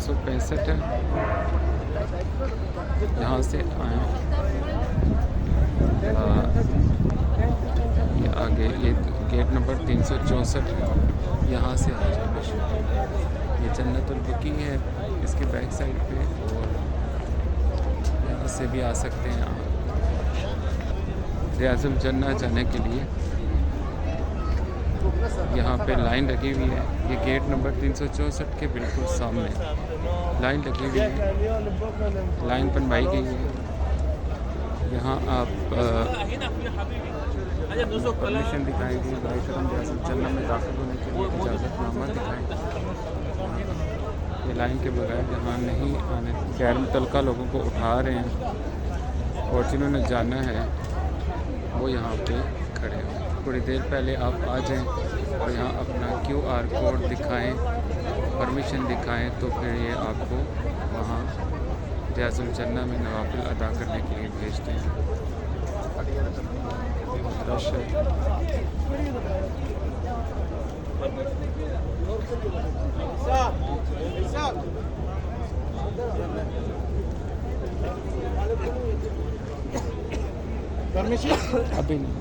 365 है। यहाँ से आए ये आगे ये गेट नंबर 364 है, यहाँ से आ जाए। ये जन्नतुल बकी है इसके बैक साइड पे, और यहाँ से भी आ सकते हैं आप रियाजुल जन्नह जाने के लिए। यहाँ पे लाइन लगी हुई है, ये गेट नंबर 364 के बिल्कुल सामने लाइन लगी हुई है, लाइन बनवाई गई है। यहाँ आप परमिशन दिखाएंगे, रियाजुल जन्नह में दाखिल होने के लिए इजाज़तनामा दिखाएँ। ये लाइन के बगैर यहाँ नहीं आने, गैर मुतल्लिका लोगों को उठा रहे हैं, और जिन्होंने जाना है वो यहाँ पे खड़े हैं। थोड़ी देर पहले आप आ जाएं और यहाँ अपना QR कोड दिखाएं, परमिशन दिखाएं, तो फिर ये आपको वहाँ रियाजुल जन्नह में नवाफिल अदा करने के लिए भेजते हैं। रश है। अभी नहीं।